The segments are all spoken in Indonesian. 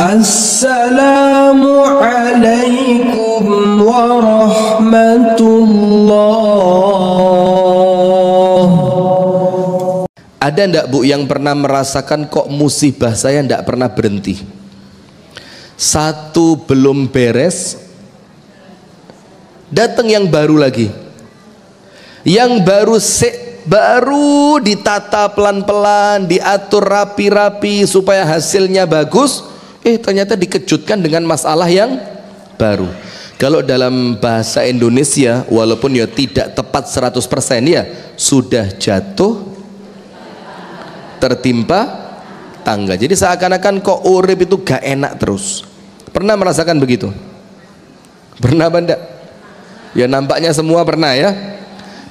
Assalamualaikum warahmatullah. Ada ndak Bu yang pernah merasakan kok musibah saya ndak pernah berhenti? Satu belum beres, datang yang baru lagi. Yang baru ditata pelan-pelan, diatur rapi-rapi supaya hasilnya bagus. Ternyata dikejutkan dengan masalah yang baru. Kalau dalam bahasa Indonesia, walaupun ya tidak tepat 100% ya, sudah jatuh tertimpa tangga. Jadi seakan-akan kok urip itu gak enak terus. Pernah merasakan begitu? Pernah Banda? Ya nampaknya semua pernah ya.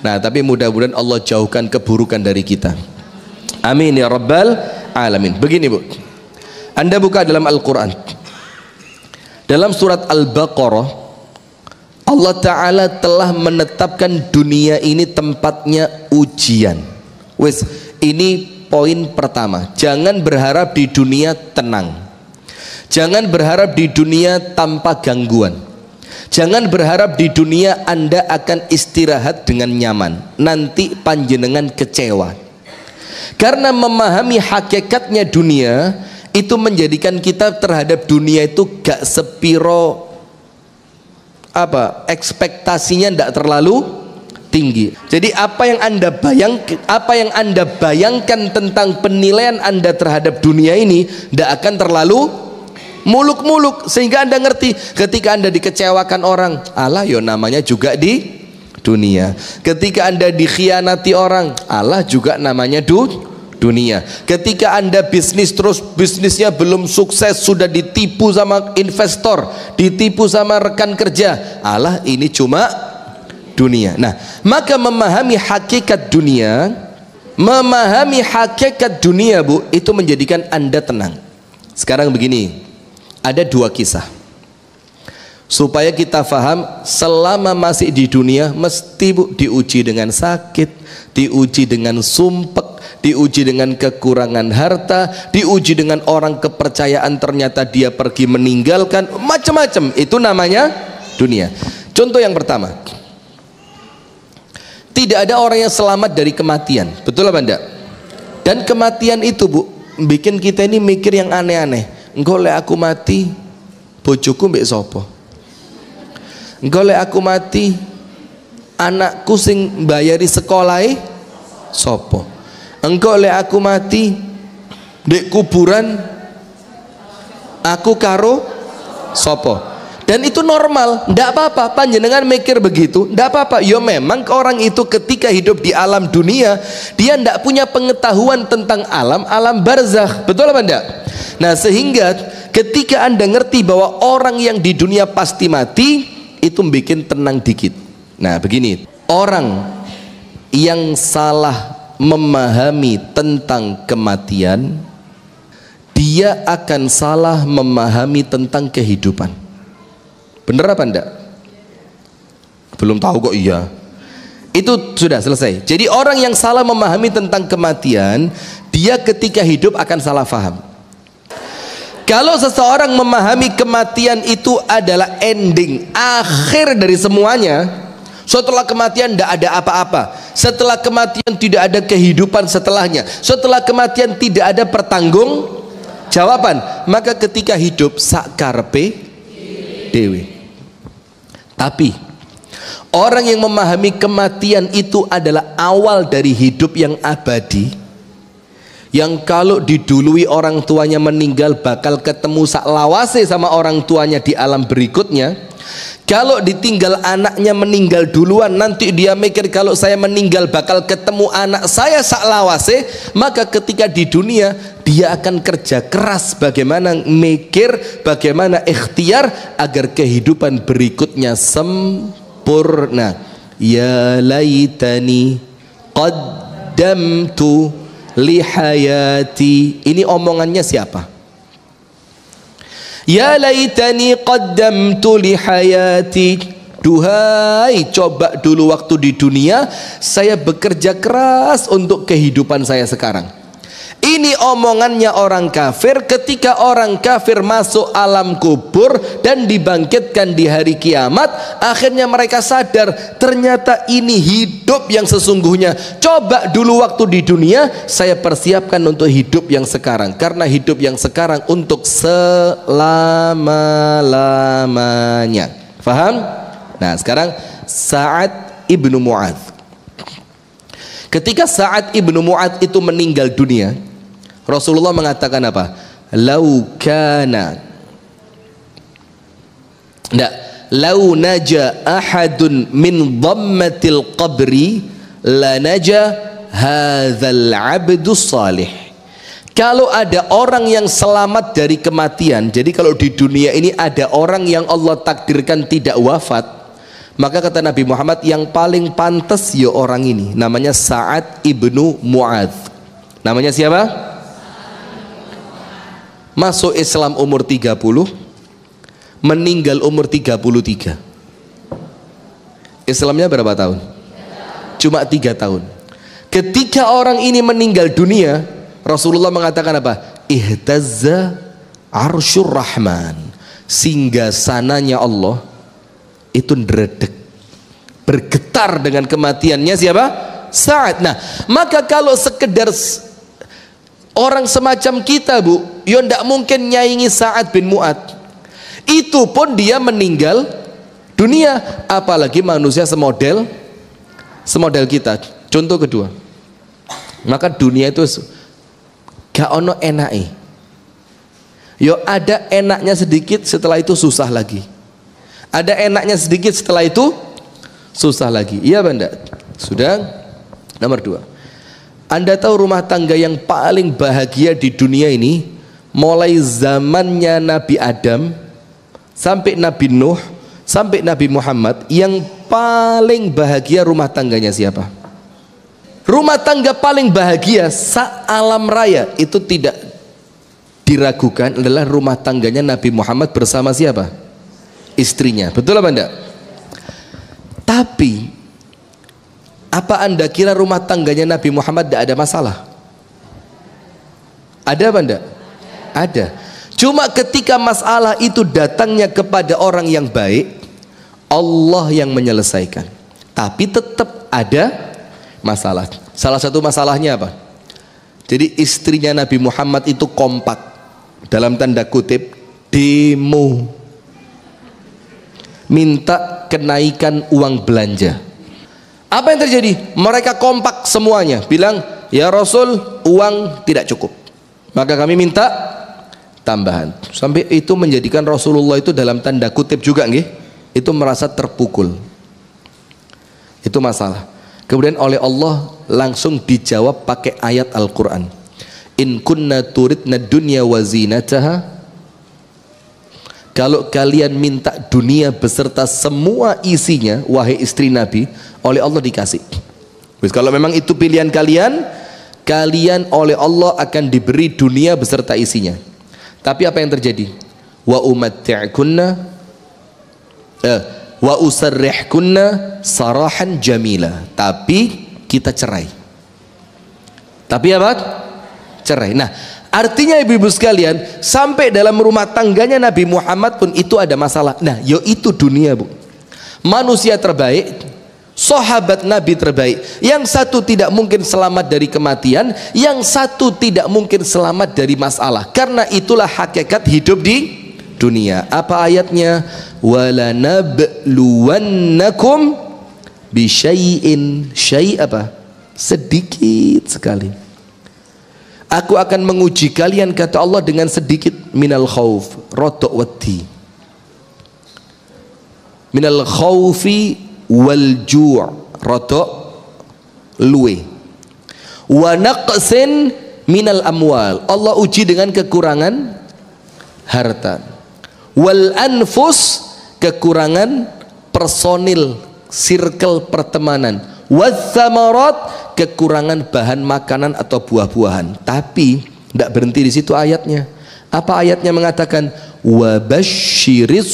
Nah tapi mudah-mudahan Allah jauhkan keburukan dari kita. Amin ya rabbal alamin. Begini Bu, Anda buka dalam Al-Quran, dalam surat Al-Baqarah, Allah Ta'ala telah menetapkan dunia ini tempatnya ujian. Wes, ini poin pertama. Jangan berharap di dunia tenang. Jangan berharap di dunia tanpa gangguan. Jangan berharap di dunia Anda akan istirahat dengan nyaman. Nanti panjenengan kecewa. Karena memahami hakikatnya dunia itu menjadikan kita terhadap dunia itu gak sepiro ekspektasinya tidak terlalu tinggi. Jadi apa yang Anda bayangkan tentang penilaian Anda terhadap dunia ini tidak akan terlalu muluk-muluk, sehingga Anda ngerti ketika Anda dikecewakan orang, Allah yo namanya juga di dunia. Ketika Anda dikhianati orang, Allah juga namanya dunia. Ketika Anda bisnis terus bisnisnya belum sukses, sudah ditipu sama investor, ditipu sama rekan kerja, Allah ini cuma dunia. Nah, maka memahami hakikat dunia Bu, itu menjadikan Anda tenang. Sekarang begini, ada dua kisah supaya kita faham. Selama masih di dunia mesti Bu diuji dengan sakit, diuji dengan sumpek, diuji dengan kekurangan harta, diuji dengan orang kepercayaan ternyata dia pergi meninggalkan, macam-macam. Itu namanya dunia. Contoh yang pertama, tidak ada orang yang selamat dari kematian, betul apa enggak? Dan kematian itu Bu bikin kita ini mikir yang aneh-aneh. Engkau lek aku mati, bojoku mbek sapa? Engkau lek aku mati, anakku sing mbayari sekolahe sapa? Engkau lek aku mati, ndek kuburan aku karo sapa? Dan itu normal, ndak apa-apa. Panjenengan mikir begitu, ndak apa-apa. Ya memang orang itu ketika hidup di alam dunia, dia ndak punya pengetahuan tentang alam barzakh, betul apa ndak? Nah sehingga ketika Anda ngerti bahwa orang yang di dunia pasti mati, itu bikin tenang dikit. Nah begini, orang yang salah memahami tentang kematian, dia akan salah memahami tentang kehidupan. Bener apa enggak? Belum tahu kok iya. Itu sudah selesai. Jadi orang yang salah memahami tentang kematian, dia ketika hidup akan salah faham. Kalau seseorang memahami kematian itu adalah ending, akhir dari semuanya, setelah kematian tidak ada apa-apa, setelah kematian tidak ada kehidupan setelahnya, setelah kematian tidak ada pertanggung jawaban, maka ketika hidup sakarpe dewe. Tapi orang yang memahami kematian itu adalah awal dari hidup yang abadi, yang kalau didului orang tuanya meninggal bakal ketemu sak lawase sama orang tuanya di alam berikutnya. Kalau ditinggal anaknya meninggal duluan, nanti dia mikir kalau saya meninggal bakal ketemu anak saya sak lawase. Maka ketika di dunia dia akan kerja keras bagaimana mikir, bagaimana ikhtiar agar kehidupan berikutnya sempurna. Ya laitani qaddamtu li hayati. Ini omongannya siapa? Ya laitani qaddamtu li hayati. Duhai, coba dulu waktu di dunia saya bekerja keras untuk kehidupan saya sekarang. Ini omongannya orang kafir ketika orang kafir masuk alam kubur dan dibangkitkan di hari kiamat. Akhirnya mereka sadar ternyata ini hidup yang sesungguhnya. Coba dulu waktu di dunia saya persiapkan untuk hidup yang sekarang, karena hidup yang sekarang untuk selama-lamanya. Faham? Nah sekarang Sa'ad ibnu Mu'adz. Ketika Sa'ad ibnu Mu'adz itu meninggal dunia, Rasulullah mengatakan apa? Lau naja ahadun min dhammatil qabri la naja hadzal abdus salih. Kalau ada orang yang selamat dari kematian, jadi kalau di dunia ini ada orang yang Allah takdirkan tidak wafat, maka kata Nabi Muhammad yang paling pantas ya orang ini, namanya Sa'ad ibnu Mu'adz. Namanya siapa? Masuk Islam umur 30, meninggal umur 33. Islamnya berapa tahun? Cuma 3 tahun. Ketika orang ini meninggal dunia, Rasulullah mengatakan apa? Ihtazza arsyur rahman, singgasananya Allah itu ndredeg, bergetar dengan kematiannya siapa? Sa'ad. Nah maka kalau sekedar orang semacam kita bu, ya ndak mungkin nyaingi Sa'ad bin Mu'adz. Itu pun dia meninggal dunia, apalagi manusia semodel kita. Contoh kedua, maka dunia itu gak ono enake. Yo ada enaknya sedikit, setelah itu susah lagi. Ada enaknya sedikit, setelah itu susah lagi. Iya benda. Sudah. Nomor 2, Anda tahu rumah tangga yang paling bahagia di dunia ini mulai zamannya Nabi Adam sampai Nabi Nuh sampai Nabi Muhammad, yang paling bahagia rumah tangganya siapa? Rumah tangga paling bahagia se-alam raya itu tidak diragukan adalah rumah tangganya Nabi Muhammad bersama siapa? Istrinya. Betul apa enggak? Tapi apa Anda kira rumah tangganya Nabi Muhammad tidak ada masalah? Ada apa enggak? Ada. Cuma ketika masalah itu datangnya kepada orang yang baik, Allah yang menyelesaikan. Tapi tetap ada masalah. Salah satu masalahnya apa? Jadi istrinya Nabi Muhammad itu kompak, dalam tanda kutip demo, minta kenaikan uang belanja. Apa yang terjadi? Mereka kompak semuanya, bilang, ya Rasul, uang tidak cukup, maka kami minta tambahan. Sampai itu menjadikan Rasulullah itu dalam tanda kutip juga itu merasa terpukul. Itu masalah. Kemudian oleh Allah langsung dijawab pakai ayat Al-Quran. In kunna turidna dunya wa zinataha, kalau kalian minta dunia beserta semua isinya, wahai istri Nabi, oleh Allah dikasih. Kalau memang itu pilihan kalian, kalian oleh Allah akan diberi dunia beserta isinya. Tapi apa yang terjadi? Wa umatti'kunna wa usarrihkunna sarahan jamila. Tapi kita cerai. Tapi apa? Cerai. Nah, artinya ibu-ibu sekalian, sampai dalam rumah tangganya Nabi Muhammad pun itu ada masalah. Nah, itu dunia bu. Manusia terbaik, sahabat Nabi terbaik. Yang satu tidak mungkin selamat dari kematian, yang satu tidak mungkin selamat dari masalah. Karena itulah hakikat hidup di dunia. Apa ayatnya? Wala nabluwannakum bisyai'in. Syai' apa? Sedikit sekali. Aku akan menguji kalian, kata Allah, dengan sedikit minal khauf, rodok wedi, minal khaufi wal ju', rodok luwe, wa naqsin minal amwal, Allah uji dengan kekurangan harta, wal anfus, kekurangan personil, circle pertemanan, wathamarat, kekurangan bahan makanan atau buah-buahan. Tapi tidak berhenti di situ ayatnya. Apa ayatnya mengatakan? Wabasyiris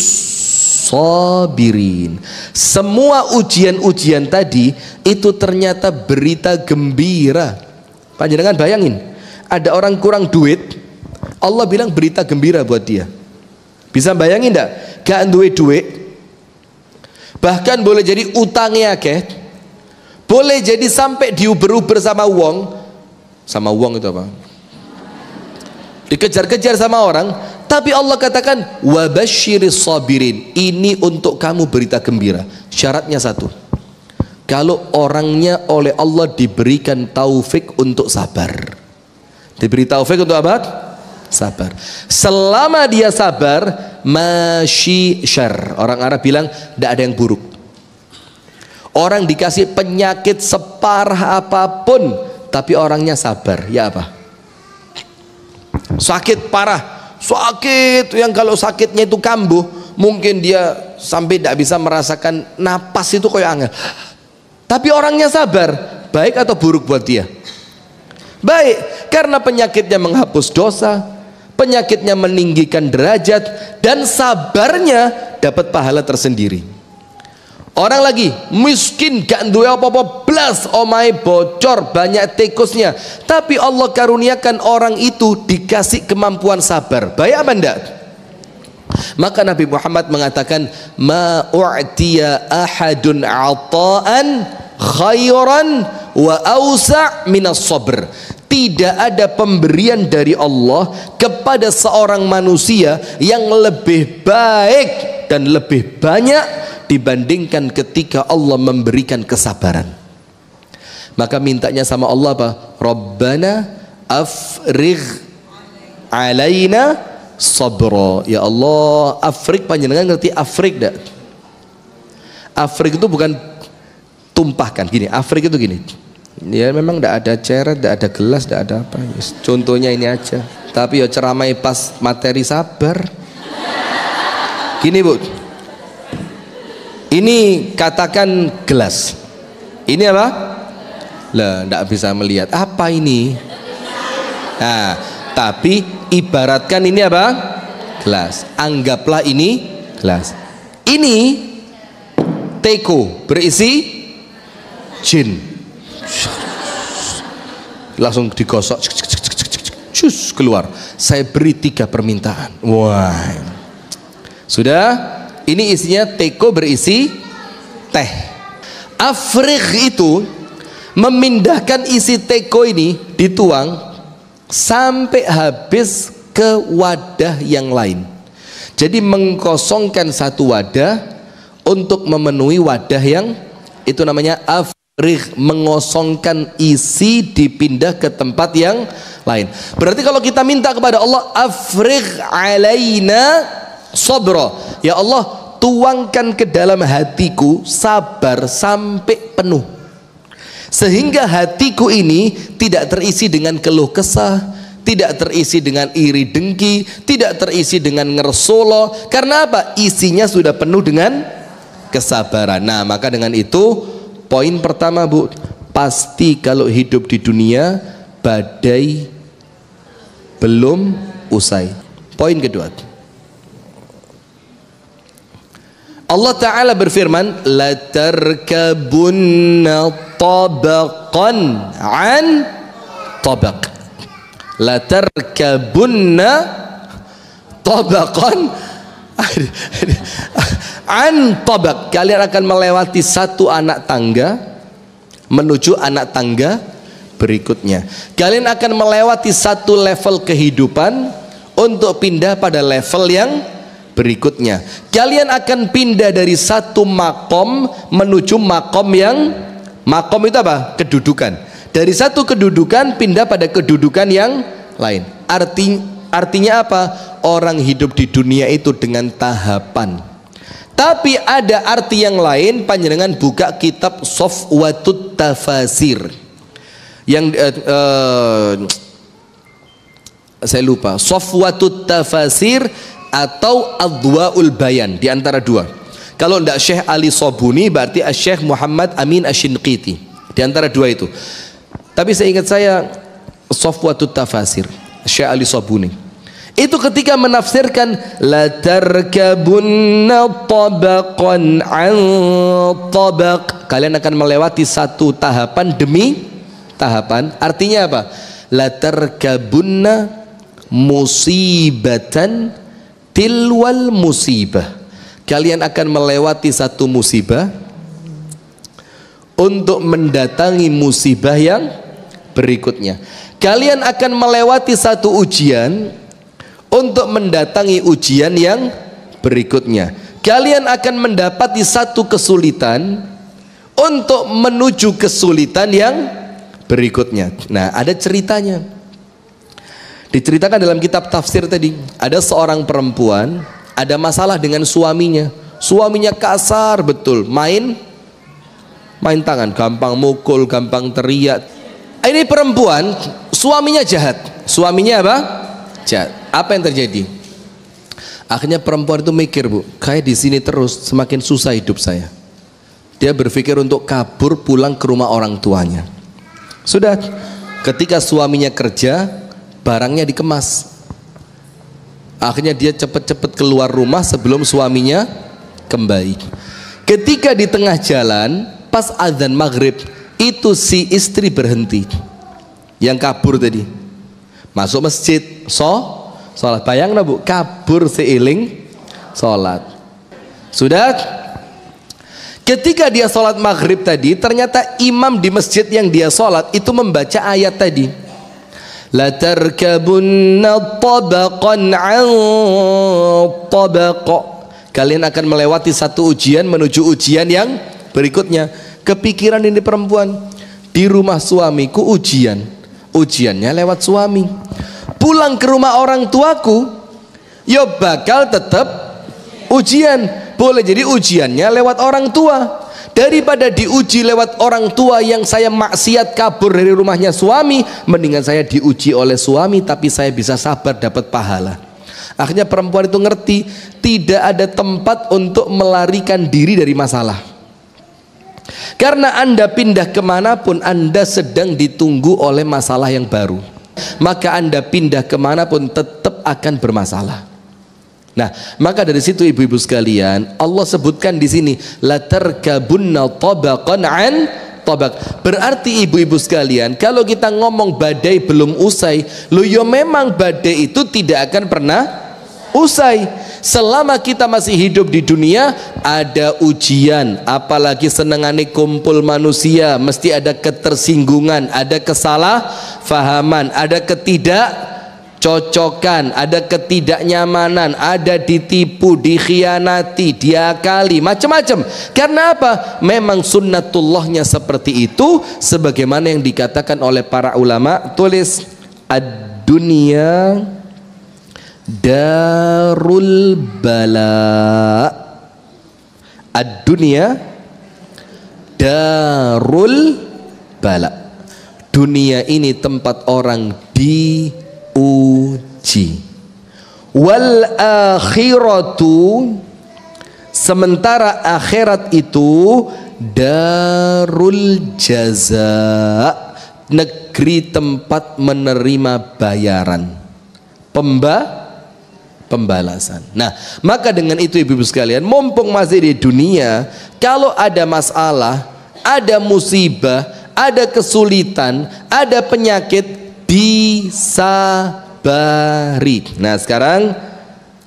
sabirin. Semua ujian-ujian tadi itu ternyata berita gembira. Panjenengan bayangin, ada orang kurang duit, Allah bilang berita gembira buat dia. Bisa bayangin enggak? Gak duit, bahkan boleh jadi utangnya akeh, boleh jadi sampai diuber-uber sama wong itu apa? Dikejar-kejar sama orang, tapi Allah katakan wabasyiris sabirin, ini untuk kamu berita gembira. Syaratnya satu, kalau orangnya oleh Allah diberikan taufik untuk sabar. Diberi taufik untuk apa? Sabar. Selama dia sabar, masyi syar. Orang Arab bilang tidak ada yang buruk. Orang dikasih penyakit separah apapun, tapi orangnya sabar, ya apa? Sakit parah, sakit yang kalau sakitnya itu kambuh, mungkin dia sampai tidak bisa merasakan napas itu kayak angel. Tapi orangnya sabar, baik atau buruk buat dia? Baik, karena penyakitnya menghapus dosa, penyakitnya meninggikan derajat, dan sabarnya dapat pahala tersendiri. Orang lagi miskin, gak duwe apa-apa blas, omahe bocor, banyak tikusnya, tapi Allah karuniakan orang itu dikasih kemampuan sabar. Baik apa enggak? Maka Nabi Muhammad mengatakan, ma u'tiya ahadun ata'an khairan wa awsa' minas sabr. Tidak ada pemberian dari Allah kepada seorang manusia yang lebih baik dan lebih banyak dibandingkan ketika Allah memberikan kesabaran. Maka mintanya sama Allah apa? Rabbana afrigh alaina sabra. Ya Allah, afrig, panjenengan ngerti afrig enggak? Afrig itu bukan tumpahkan, gini, afrig itu gini. Ya memang tidak ada ceret, tidak ada gelas, tidak ada apa. Yes, contohnya ini aja. Tapi ya ceramai pas materi sabar. Gini Bu, ini katakan gelas. Ini apa? Lah, tidak bisa melihat. Apa ini? Nah, tapi ibaratkan ini apa? Gelas. Anggaplah ini gelas. Ini teko berisi jin. Langsung digosok, cus keluar. Saya beri 3 permintaan. Wah, sudah. Ini isinya teko berisi teh. Afrigh itu memindahkan isi teko ini, dituang sampai habis ke wadah yang lain. Jadi mengkosongkan satu wadah untuk memenuhi wadah yang itu namanya afrigh, mengosongkan isi dipindah ke tempat yang lain. Berarti kalau kita minta kepada Allah, afrigh alaina sabra, ya Allah tuangkan ke dalam hatiku sabar sampai penuh, sehingga hatiku ini tidak terisi dengan keluh kesah, tidak terisi dengan iri dengki, tidak terisi dengan ngersolo. Karena apa? Isinya sudah penuh dengan kesabaran. Nah, maka dengan itu, poin pertama Bu, pasti kalau hidup di dunia badai belum usai. Poin kedua, Allah Ta'ala berfirman, la tarkabunna tabaqan an tabaq. La tarkabunna tabaqan an tabaq. Kalian akan melewati satu anak tangga menuju anak tangga berikutnya. Kalian akan melewati satu level kehidupan untuk pindah pada level yang berikutnya. Kalian akan pindah dari satu makom menuju makom yang, makom itu apa? Kedudukan. Dari satu kedudukan pindah pada kedudukan yang lain. Artinya apa? Orang hidup di dunia itu dengan tahapan. Tapi ada arti yang lain. Panjenengan buka kitab Safwatut Tafasir yang saya lupa, Safwatut Tafasir atau Adwaul Bayan, di antara dua. Kalau tidak Syekh Ali Sobuni, berarti Syekh Muhammad Amin Ashinqiti, di antara dua itu. Tapi seingat saya Safwatut Tafasir, Syekh Ali Sobuni itu ketika menafsirkan la tarkabunna tabaqan an tabaq, kalian akan melewati satu tahapan demi tahapan. Artinya apa? La tarkabunna musibatan tilwal musibah. Kalian akan melewati satu musibah untuk mendatangi musibah yang berikutnya. Kalian akan melewati satu ujian untuk mendatangi ujian yang berikutnya. Kalian akan mendapati satu kesulitan untuk menuju kesulitan yang berikutnya. Nah, ada ceritanya. Diceritakan dalam kitab tafsir tadi, ada seorang perempuan ada masalah dengan suaminya. Suaminya kasar betul, main tangan, gampang mukul, gampang teriak. Ini perempuan, suaminya jahat. Suaminya apa? Jahat. Apa yang terjadi? Akhirnya perempuan itu mikir, Bu, kayak di sini terus semakin susah hidup saya. Dia berpikir untuk kabur pulang ke rumah orang tuanya. Sudah, ketika suaminya kerja, barangnya dikemas. Akhirnya dia cepat-cepat keluar rumah sebelum suaminya kembali. Ketika di tengah jalan, pas azan maghrib, itu si istri berhenti. Yang kabur tadi masuk masjid, sholat. Bayang Bu, kabur seiling sholat. Sudah, ketika dia sholat maghrib tadi, ternyata imam di masjid yang dia sholat itu membaca ayat tadi. La tarkabunna tabaqan an tabaq. Kalian akan melewati satu ujian menuju ujian yang berikutnya. Kepikiran ini perempuan, di rumah suamiku ujiannya lewat suami. Pulang ke rumah orang tuaku, ya bakal tetap ujian. Boleh jadi ujiannya lewat orang tua. Daripada diuji lewat orang tua yang saya maksiat kabur dari rumahnya suami, mendingan saya diuji oleh suami tapi saya bisa sabar dapat pahala. Akhirnya perempuan itu ngerti, tidak ada tempat untuk melarikan diri dari masalah. Karena Anda pindah kemanapun, Anda sedang ditunggu oleh masalah yang baru. Maka Anda pindah kemanapun tetap akan bermasalah. Nah, maka dari situ ibu-ibu sekalian, Allah sebutkan di sini la tarkabunna tabaqan an tabaq. Berarti ibu-ibu sekalian, kalau kita ngomong badai belum usai, lo yo memang badai itu tidak akan pernah usai. Selama kita masih hidup di dunia ada ujian, apalagi senengane kumpul manusia, mesti ada ketersinggungan, ada kesalahfahaman, ada ketidakcocokan, ada ketidaknyamanan, ada ditipu, dikhianati, diakali, macam-macam. Karena apa? Memang sunnatullahnya seperti itu, sebagaimana yang dikatakan oleh para ulama. Tulis, ad-dunya darul bala. Ad-dunya darul bala. Dunia ini tempat orang diuji. Wal akhiratu, sementara akhirat itu darul jaza, negeri tempat menerima bayaran, pembalasan. Nah, maka dengan itu ibu-ibu sekalian, mumpung masih di dunia, kalau ada masalah, ada musibah, ada kesulitan, ada penyakit, disabari. Nah, sekarang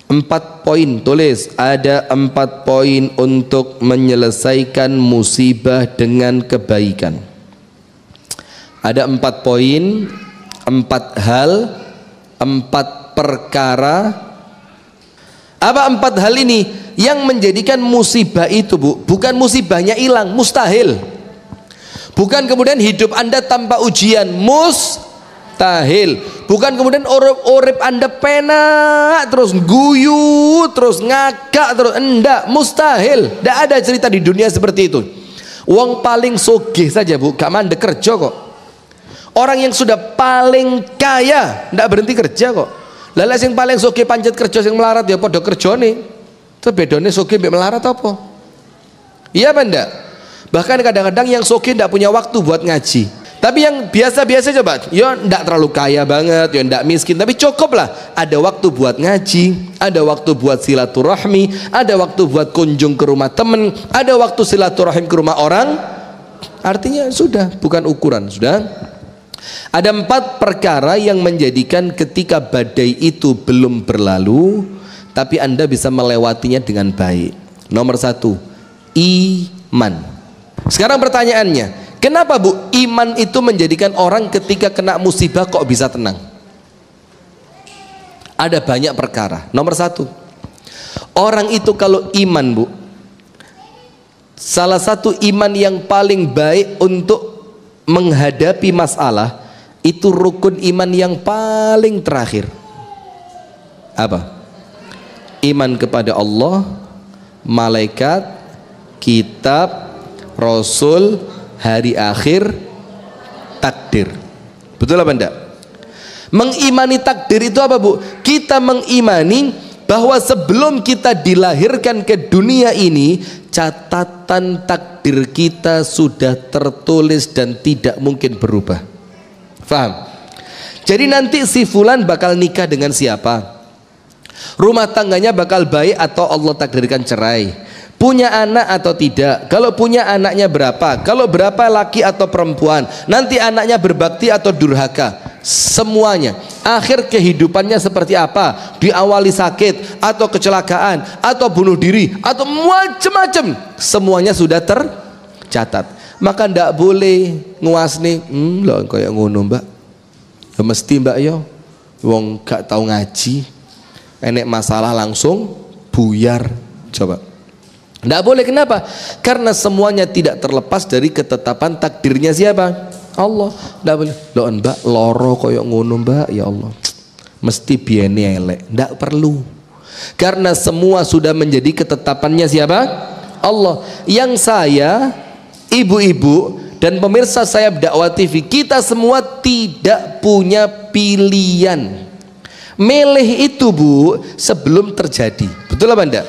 4 poin, tulis, ada 4 poin untuk menyelesaikan musibah dengan kebaikan. Ada 4 poin, 4 hal, 4 perkara. Apa 4 hal ini yang menjadikan musibah itu, Bu? Bukan musibahnya hilang, mustahil. Bukan kemudian hidup Anda tanpa ujian, mustahil. Bukan kemudian urip Anda penak terus guyu, terus ngakak terus, enggak, mustahil. Enggak ada cerita di dunia seperti itu. Wong paling sugih saja, Bu, gak mandek kerja kok. Orang yang sudah paling kaya enggak berhenti kerja kok. Lala sing paling sugih pancet kerja, sing melarat ya padha kerjane. Terus bedone sugih mbek melarat apa? Iya apa enggak? Bahkan kadang-kadang yang sugih enggak punya waktu buat ngaji. Tapi yang biasa-biasa coba, ya enggak terlalu kaya banget, ya enggak miskin, tapi cukup lah. Ada waktu buat ngaji, ada waktu buat silaturahmi, ada waktu buat kunjung ke rumah temen, ada waktu silaturahim ke rumah orang. Artinya sudah, bukan ukuran, sudah. Ada 4 perkara yang menjadikan ketika badai itu belum berlalu, tapi Anda bisa melewatinya dengan baik. Nomor 1, iman. Sekarang pertanyaannya, kenapa Bu, iman itu menjadikan orang ketika kena musibah kok bisa tenang? Ada banyak perkara. Nomor 1, orang itu kalau iman Bu, salah satu iman yang paling baik untuk menghadapi masalah itu rukun iman yang paling terakhir. Apa? Iman kepada Allah, malaikat, kitab, rasul, hari akhir, takdir. Betul apa enggak? Mengimani takdir itu apa Bu? Kita mengimani bahwa sebelum kita dilahirkan ke dunia ini, catatan takdir kita sudah tertulis dan tidak mungkin berubah. Faham? Jadi nanti si fulan bakal nikah dengan siapa, rumah tangganya bakal baik atau Allah takdirkan cerai, punya anak atau tidak, kalau punya anaknya berapa, kalau berapa laki atau perempuan, nanti anaknya berbakti atau durhaka, semuanya akhir kehidupannya seperti apa, diawali sakit atau kecelakaan atau bunuh diri atau macam-macam, semuanya sudah tercatat. Maka ndak boleh nguasni lho kayak ngono Mbak, ya mesti Mbak yo wong gak tahu ngaji, enek masalah langsung buyar. Coba ndak boleh. Kenapa? Karena semuanya tidak terlepas dari ketetapan takdirnya siapa? Allah. Ndak boleh lho Mbak loro koyo ngono Mbak, ya Allah mesti biene elek. Ndak perlu, karena semua sudah menjadi ketetapannya siapa? Allah. Yang saya, ibu-ibu dan pemirsa Sayap Dakwah TV, kita semua tidak punya pilihan. Milih itu Bu sebelum terjadi. Betul apa enggak?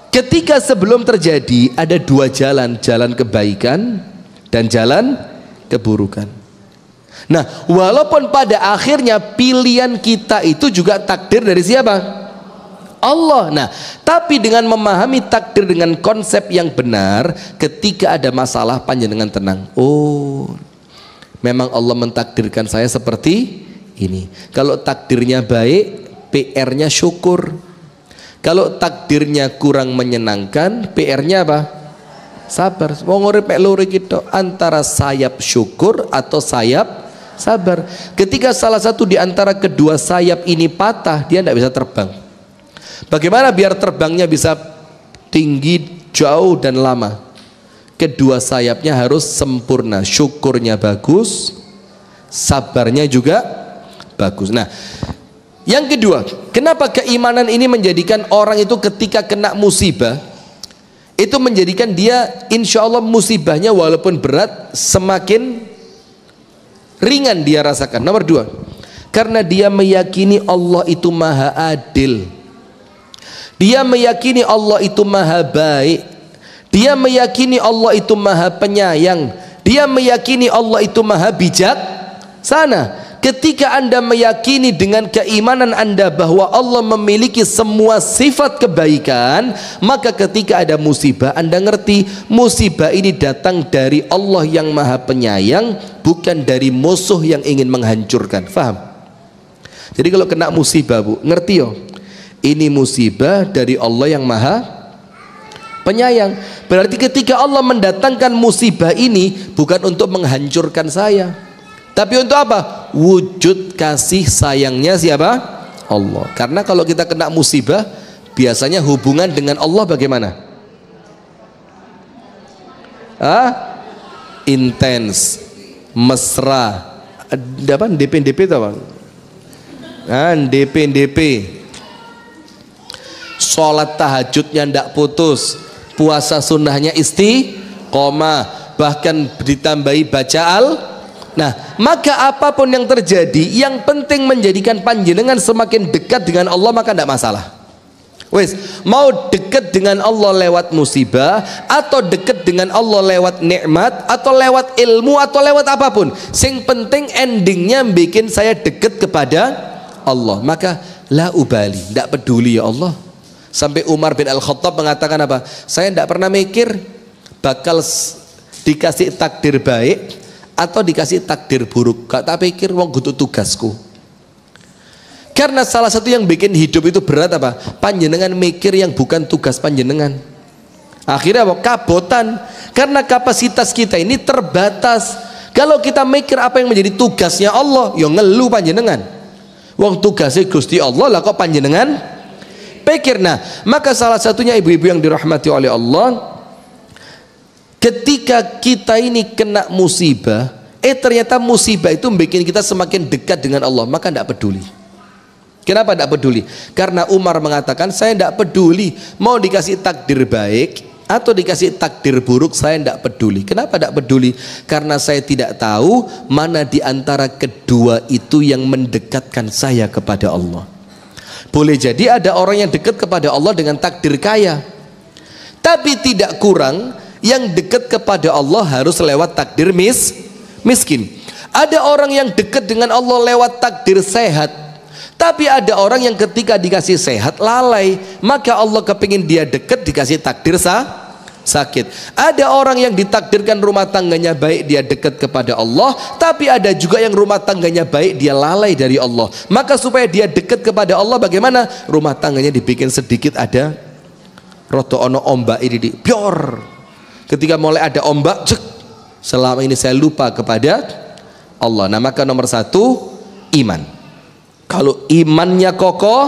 Ketika sebelum terjadi ada 2 jalan, jalan kebaikan dan jalan keburukan. Nah, walaupun pada akhirnya pilihan kita itu juga takdir dari siapa? Allah. Nah, tapi dengan memahami takdir dengan konsep yang benar, ketika ada masalah panjenengan tenang. Oh, memang Allah mentakdirkan saya seperti ini. Kalau takdirnya baik, PR-nya syukur. Kalau takdirnya kurang menyenangkan, PR-nya apa? Sabar. Wong urip mek loro iki tok, antara sayap syukur atau sayap sabar. Ketika salah satu di antara kedua sayap ini patah, dia tidak bisa terbang. Bagaimana biar terbangnya bisa tinggi, jauh dan lama? Kedua sayapnya harus sempurna, syukurnya bagus, sabarnya juga bagus. Nah, yang kedua, kenapa keimanan ini menjadikan orang itu ketika kena musibah itu menjadikan dia insya Allah musibahnya walaupun berat semakin ringan dia rasakan. Nomor 2, karena dia meyakini Allah itu maha adil, dia meyakini Allah itu maha baik, dia meyakini Allah itu maha penyayang, dia meyakini Allah itu maha bijaksana. Ketika Anda meyakini dengan keimanan Anda bahwa Allah memiliki semua sifat kebaikan, maka ketika ada musibah Anda ngerti musibah ini datang dari Allah yang maha penyayang, bukan dari musuh yang ingin menghancurkan. Faham? Jadi kalau kena musibah Bu, ngerti yo, ini musibah dari Allah yang maha penyayang. Berarti ketika Allah mendatangkan musibah ini bukan untuk menghancurkan saya, tapi untuk apa? Wujud kasih sayangnya siapa? Allah. Karena kalau kita kena musibah, biasanya hubungan dengan Allah bagaimana? Intens, mesra. Ada apa? DP itu apa? DP. Sholat tahajudnya ndak putus, puasa sunnahnya istiqomah, bahkan ditambahi baca Nah, maka apapun yang terjadi, yang penting menjadikan panjenengan semakin dekat dengan Allah, maka tidak masalah. Wes, mau dekat dengan Allah lewat musibah, atau dekat dengan Allah lewat nikmat, atau lewat ilmu, atau lewat apapun, sing penting endingnya bikin saya dekat kepada Allah. Maka la ubali, tidak peduli ya Allah. Sampai Umar bin Al-Khattab mengatakan apa? Saya tidak pernah mikir bakal dikasih takdir baik atau dikasih takdir buruk. Gak tak pikir wong kudu tugasku. Karena salah satu yang bikin hidup itu berat apa? Panjenengan mikir yang bukan tugas panjenengan. Akhirnya apa? Kabotan. Karena kapasitas kita ini terbatas. Kalau kita mikir apa yang menjadi tugasnya Allah, ya ngeluh panjenengan. Wong tugasnya Gusti Allah lah kok panjenengan pikir. Nah, maka salah satunya ibu-ibu yang dirahmati oleh Allah, ketika kita ini kena musibah, ternyata musibah itu bikin kita semakin dekat dengan Allah, maka tidak peduli. Kenapa tidak peduli? Karena Umar mengatakan, saya tidak peduli mau dikasih takdir baik atau dikasih takdir buruk, saya tidak peduli. Kenapa tidak peduli? Karena saya tidak tahu mana di antara kedua itu yang mendekatkan saya kepada Allah. Boleh jadi ada orang yang dekat kepada Allah dengan takdir kaya, tapi tidak kurang yang dekat kepada Allah harus lewat takdir miskin. Ada orang yang dekat dengan Allah lewat takdir sehat, tapi ada orang yang ketika dikasih sehat lalai, maka Allah kepingin dia dekat dikasih takdir sakit. Ada orang yang ditakdirkan rumah tangganya baik, dia dekat kepada Allah, tapi ada juga yang rumah tangganya baik, dia lalai dari Allah. Maka supaya dia dekat kepada Allah, bagaimana? Rumah tangganya dibikin sedikit ada roto ono ombak ini di pior. Ketika mulai ada ombak, cek, selama ini saya lupa kepada Allah. Nah, maka nomor satu, iman. Kalau imannya kokoh,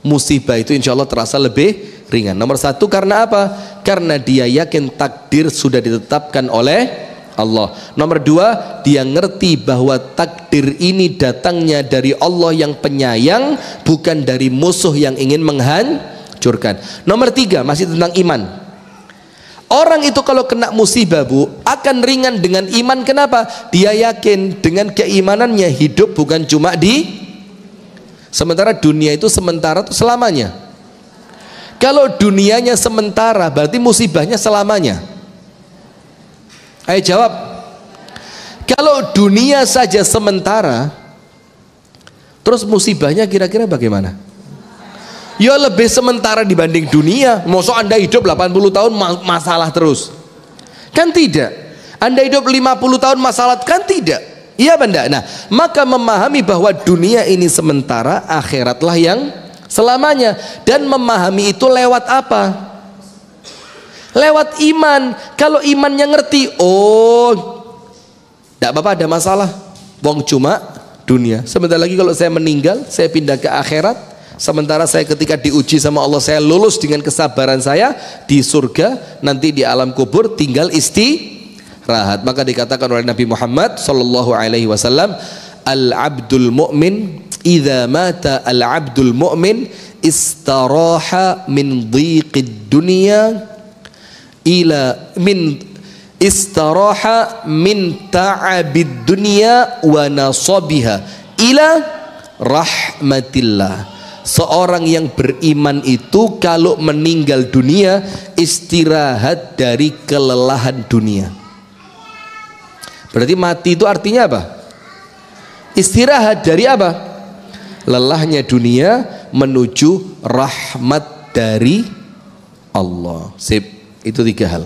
musibah itu insya Allah terasa lebih ringan. Nomor satu, karena apa? Karena dia yakin takdir sudah ditetapkan oleh Allah. Nomor dua, dia ngerti bahwa takdir ini datangnya dari Allah yang penyayang, bukan dari musuh yang ingin menghancurkan. Nomor tiga, masih tentang iman. Orang itu kalau kena musibah, Bu, akan ringan dengan iman. Kenapa? Dia yakin dengan keimanannya hidup bukan cuma sementara dunia itu sementara itu selamanya. Kalau dunianya sementara, berarti musibahnya selamanya. Ayo jawab. Kalau dunia saja sementara, terus musibahnya kira-kira bagaimana? Ya lebih sementara dibanding dunia. Masa Anda hidup 80 tahun masalah terus? Kan tidak. Anda hidup 50 tahun masalah? Kan tidak. Iya benda. Nah, maka memahami bahwa dunia ini sementara, akhiratlah yang selamanya. Dan memahami itu lewat apa? Lewat iman. Kalau imannya ngerti, oh, tidak apa-apa, ada masalah. Wong cuma dunia. Sebentar lagi kalau saya meninggal, saya pindah ke akhirat. Sementara saya ketika diuji sama Allah, saya lulus dengan kesabaran saya di surga. Nanti di alam kubur tinggal istirahat. Maka dikatakan oleh Nabi Muhammad sallallahu alaihi wasallam, al-abdul mu'min idza mata al-abdul mu'min istaraha min dhiqid dunya ila min istaraha min ta'abid dunya wa nasabiha ila rahmatillah. Seorang yang beriman itu kalau meninggal dunia istirahat dari kelelahan dunia. Berarti mati itu artinya apa? Istirahat dari apa? Lelahnya dunia menuju rahmat dari Allah. Sip, itu tiga hal.